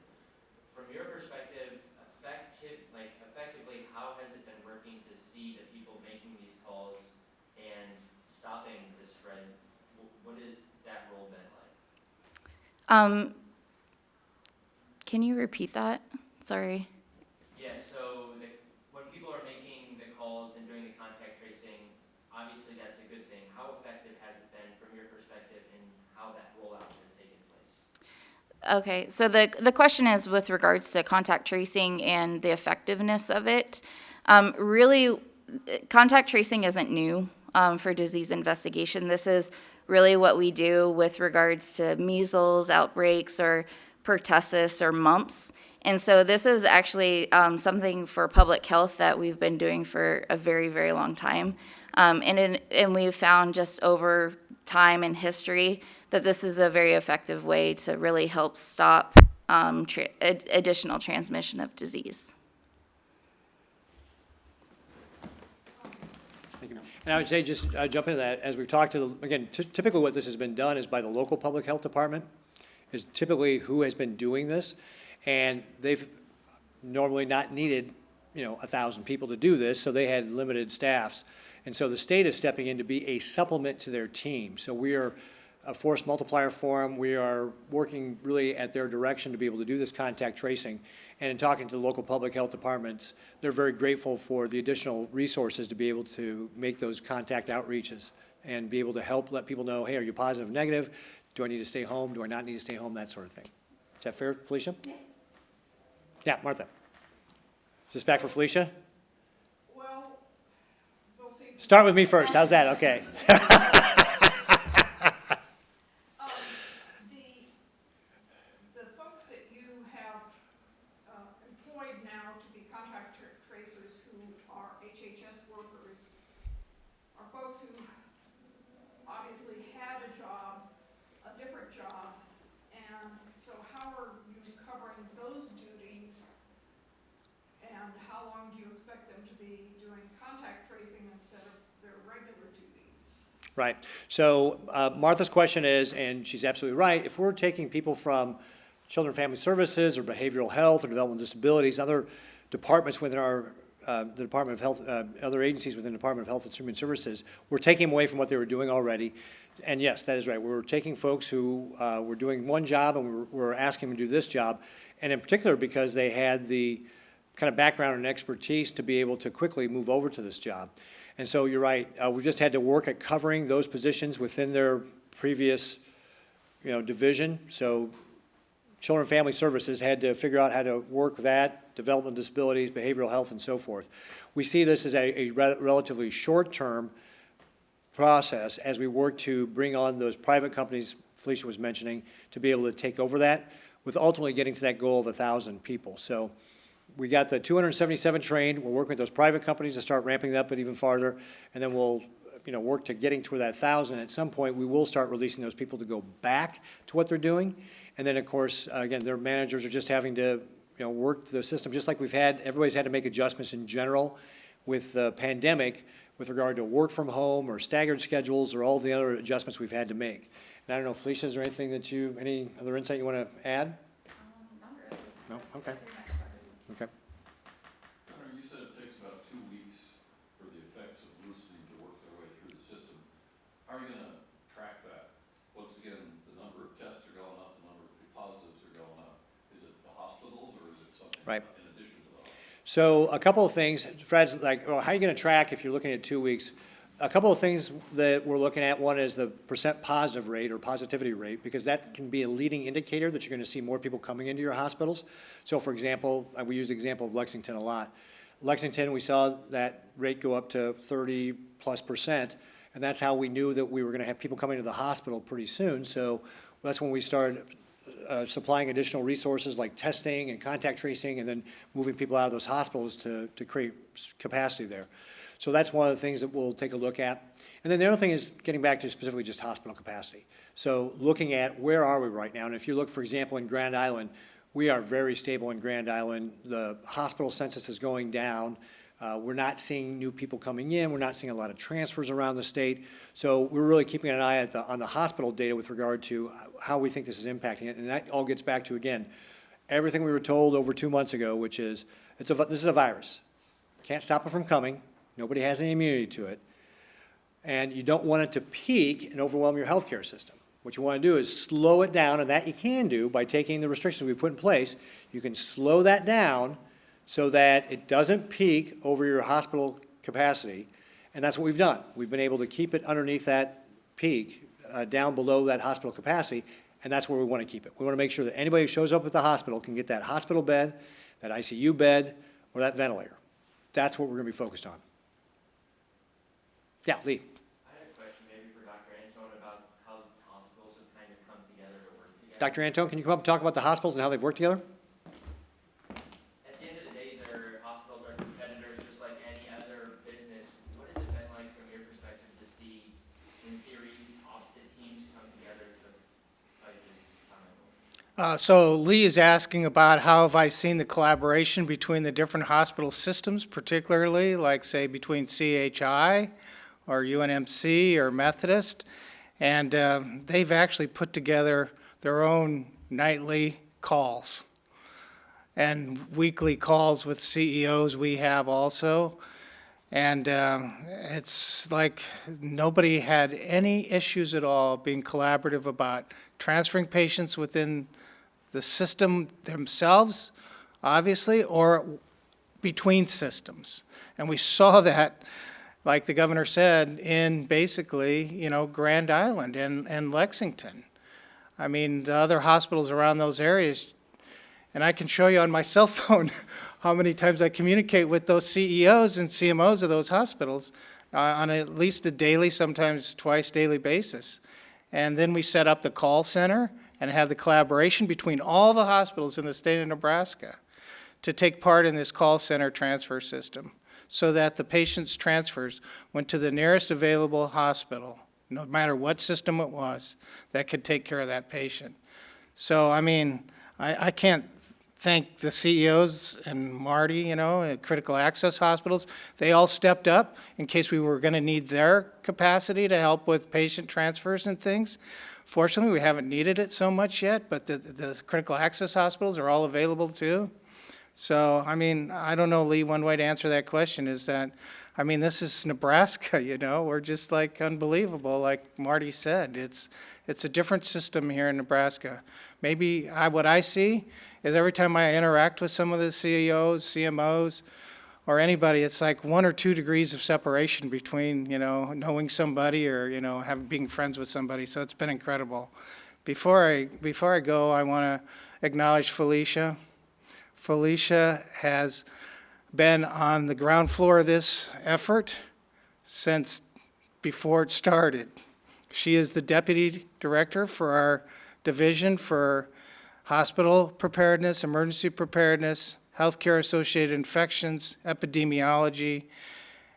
From your perspective, effectively, how has it been working to see the people making these calls and stopping the spread? What has that role been like?
Can you repeat that? Sorry.
Yeah, so when people are making the calls and doing the contact tracing, obviously that's a good thing. How effective has it been from your perspective in how that rollout has taken place?
Okay, so the question is with regards to contact tracing and the effectiveness of it. Really, contact tracing isn't new for disease investigation. This is really what we do with regards to measles outbreaks or pertussis or mumps. And so this is actually something for public health that we've been doing for a very, very long time. And we've found just over time and history that this is a very effective way to really help stop additional transmission of disease.
And I would say, just jump into that, as we've talked to, again, typically what this has been done is by the local public health department, is typically who has been doing this. And they've normally not needed, 1,000 people to do this, so they had limited staffs. And so the state is stepping in to be a supplement to their team. So we are a force multiplier for them. We are working really at their direction to be able to do this contact tracing. And in talking to the local public health departments, they're very grateful for the additional resources to be able to make those contact outreaches and be able to help let people know, hey, are you positive, negative? Do I need to stay home? Do I not need to stay home? That sort of thing. Is that fair, Felicia? Yeah, Martha. Is this back for Felicia?
Well, we'll see.
Start with me first. How's that? Okay.
The folks that you have employed now to be contact tracers who are HHS workers are folks who obviously had a job, a different job, and so how are you covering those duties? And how long do you expect them to be doing contact tracing instead of their regular duties?
Right. So Martha's question is, and she's absolutely right, if we're taking people from Children and Family Services or Behavioral Health or Developmental Disabilities, other departments within our, the Department of Health, other agencies within the Department of Health and Human Services, we're taking them away from what they were doing already. And yes, that is right. We're taking folks who were doing one job and we're asking them to do this job. And in particular, because they had the kind of background and expertise to be able to quickly move over to this job. And so you're right, we just had to work at covering those positions within their previous, division. So Children and Family Services had to figure out how to work with that, developmental disabilities, behavioral health, and so forth. We see this as a relatively short-term process as we work to bring on those private companies Felicia was mentioning to be able to take over that, with ultimately getting to that goal of 1,000 people. So we got the 277 trained. We're working with those private companies to start ramping up it even farther, and then we'll work to getting to that 1,000. At some point, we will start releasing those people to go back to what they're doing. And then, of course, again, their managers are just having to work the system, just like everybody's had to make adjustments in general with the pandemic with regard to work from home or staggered schedules or all the other adjustments we've had to make. And I don't know, Felicia, is there anything any other insight you want to add?
Not really.
No? Okay. Okay.
Hunter, you said it takes about 2 weeks for the effects of loosening to work their way through the system. How are you gonna track that? Once again, the number of tests are going up, the number of positives are going up. Is it the hospitals or is it something
Right.
in addition to those?
So a couple of things, Fred's like, well, how are you going to track if you're looking at 2 weeks? A couple of things that we're looking at, one is the percent positive rate or positivity rate, because that can be a leading indicator that you're going to see more people coming into your hospitals. So for example, we use the example of Lexington a lot. Lexington, we saw that rate go up to 30+%, and that's how we knew that we were going to have people coming to the hospital pretty soon. So that's when we started supplying additional resources like testing and contact tracing, and then moving people out of those hospitals to create capacity there. So that's one of the things that we'll take a look at. And then the other thing is getting back to specifically just hospital capacity. So looking at where are we right now, and if you look, for example, in Grand Island, we are very stable in Grand Island. The hospital census is going down. We're not seeing new people coming in. We're not seeing a lot of transfers around the state. So we're really keeping an eye on the hospital data with regard to how we think this is impacting it. And that all gets back to, again, everything we were told over 2 months ago, which is this is a virus. Can't stop it from coming. Nobody has any immunity to it. And you don't want it to peak and overwhelm your healthcare system. What you want to do is slow it down, and that you can do by taking the restrictions we put in place. You can slow that down so that it doesn't peak over your hospital capacity, and that's what we've done. We've been able to keep it underneath that peak, down below that hospital capacity, And that's where we want to keep it. We want to make sure that anybody who shows up at the hospital can get that hospital bed, that ICU bed, or that ventilator. That's what we're going to be focused on. Yeah, Lee.
I had a question maybe for Dr. Antone about how hospitals have kind of come together to work together.
Dr. Antone, can you come up and talk about the hospitals and how they've worked together?
At the end of the day, their hospitals are competitors just like any other business. What has it been like from your perspective to see, in theory, opposite teams come together to fight this common goal?
So Lee is asking about how have I seen the collaboration between the different hospital systems, particularly like say between CHI or UNMC or Methodist. And they've actually put together their own nightly calls and weekly calls with CEOs we have also. And it's like nobody had any issues at all being collaborative about transferring patients within the system themselves, obviously, or between systems. And we saw that, like the governor said, in basically, Grand Island and Lexington. I mean, the other hospitals around those areas, and I can show you on my cell phone how many times I communicate with those CEOs and CMOs of those hospitals on at least a daily, sometimes twice daily basis. And then we set up the call center and have the collaboration between all the hospitals in the state of Nebraska to take part in this call center transfer system so that the patient's transfers went to the nearest available hospital, no matter what system it was, that could take care of that patient. So, I mean, I can't thank the CEOs and Marty, at critical access hospitals. They all stepped up in case we were going to need their capacity to help with patient transfers and things. Fortunately, we haven't needed it so much yet, but the critical access hospitals are all available too. So, I mean, I don't know, Lee, one way to answer that question is that, I mean, this is Nebraska, we're just like unbelievable, like Marty said. It's a different system here in Nebraska. Maybe what I see is every time I interact with some of the CEOs, CMOs, or anybody, it's like 1 or 2 degrees of separation between, knowing somebody or, being friends with somebody. So it's been incredible. Before I go, I want to acknowledge Felicia. Felicia has been on the ground floor of this effort since before it started. She is the deputy director for our division for hospital preparedness, emergency preparedness, healthcare-associated infections, epidemiology.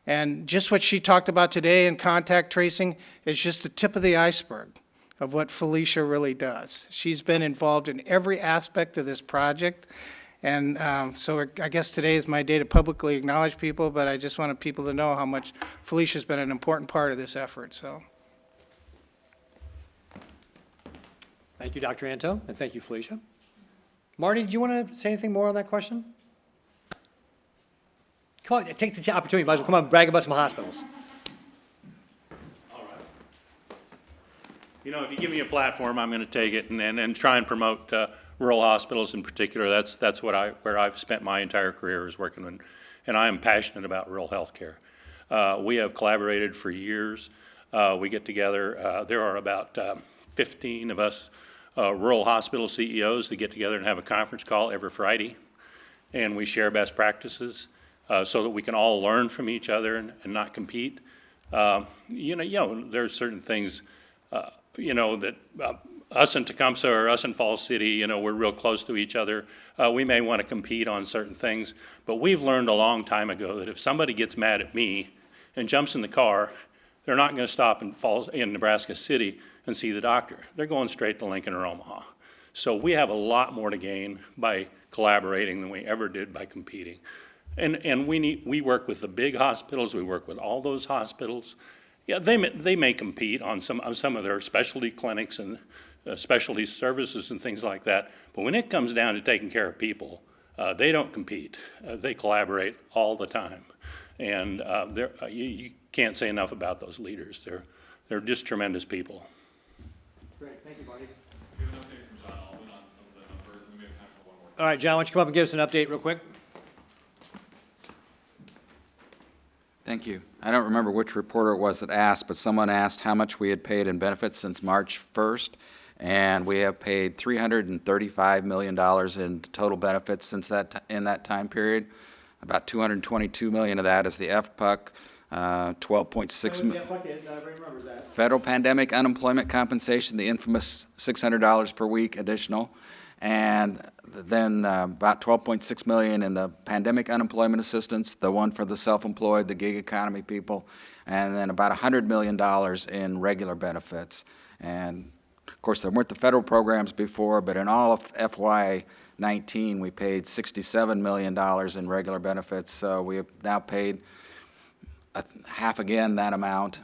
And just what she talked about today in contact tracing is just the tip of the iceberg of what Felicia really does. She's been involved in every aspect of this project. And so I guess today is my day to publicly acknowledge people, but I just wanted people to know how much Felicia's been an important part of this effort. So,
Thank you, Dr. Anto, and thank you, Felicia. Marty, do you want to say anything more on that question? Come on, take the opportunity. Might as well come on, brag about some hospitals.
All right. If you give me a platform, I'm going to take it and try and promote rural hospitals in particular. That's where I've spent my entire career is working in, and I am passionate about rural health care. We have collaborated for years. We get together. There are about 15 of us rural hospital CEOs that get together and have a conference call every Friday, and we share best practices so that we can all learn from each other and not compete. There's certain things, that us in Tecumseh or us in Falls City, we're real close to each other. We may want to compete on certain things, but we've learned a long time ago that if somebody gets mad at me and jumps in the car, they're not going to stop in Nebraska City and see the doctor. They're going straight to Lincoln or Omaha. So we have a lot more to gain by collaborating than we ever did by competing. And we work with the big hospitals. We work with all those hospitals. Yeah, they may compete on some of their specialty clinics and specialty services and things like that. But when it comes down to taking care of people, they don't compete. They collaborate all the time. And you can't say enough about those leaders. They're just tremendous people.
Great, thank you, Marty.
We have an update from John Alvin on some of the numbers, and then we have time for one more.
All right, John, why don't you come up and give us an update real quick?
Thank you. I don't remember which reporter it was that asked, but someone asked how much we had paid in benefits since March 1st, and we have paid $335 million in total benefits since in that time period. About $222 million of that is the FPUC, 12.6 million.
Everybody remembers that.
Federal Pandemic Unemployment Compensation, the infamous $600 per week additional, and then about $12.6 million in the Pandemic Unemployment Assistance, the one for the self-employed, the gig economy people, and then about $100 million in regular benefits. And of course, there weren't the federal programs before, but in all of FY19, we paid $67 million in regular benefits, so we have now paid half again that amount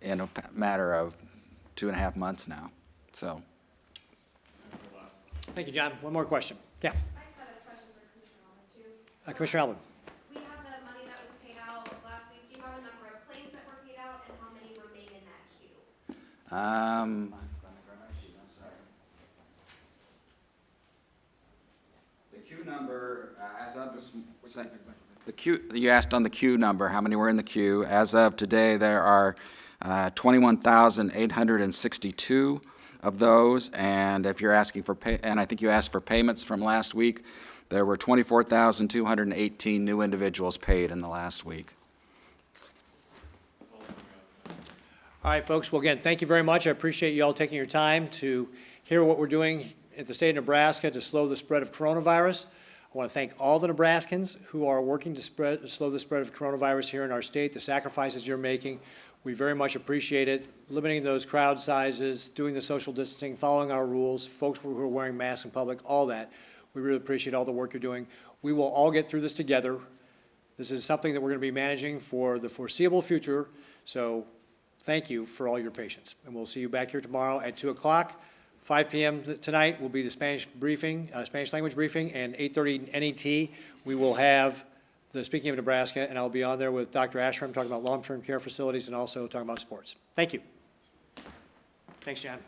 in a matter of 2.5 months now. So,
Thank you, John. One more question. Yeah,
I just had a question for Commissioner Allen, too.
Commissioner Allen.
We have the money that was paid out last week. Do you have a number of claims that were paid out and how many remain in that queue?
The queue number, as of this, the queue, you asked on the queue number, how many were in the queue. As of today, there are 21,862 of those, and if you're asking for and I think you asked for payments from last week, there were 24,218 new individuals paid in the last week.
All right, folks. Well, again, thank you very much. I appreciate you all taking your time to hear what we're doing at the state of Nebraska to slow the spread of coronavirus. I want to thank all the Nebraskans who are working to slow the spread of coronavirus here in our state, the sacrifices you're making. We very much appreciate it. Limiting those crowd sizes, doing the social distancing, following our rules, folks who are wearing masks in public, all that. We really appreciate all the work you're doing. We will all get through this together. This is something that we're going to be managing for the foreseeable future. So thank you for all your patience. And we'll see you back here tomorrow at 2 o'clock. 5 p.m. tonight will be the Spanish briefing, Spanish language briefing, and 8:30 NET. We will have the Speaking of Nebraska, and I'll be on there with Dr. Ashram talking about long-term care facilities and also talking about sports. Thank you. Thanks, John.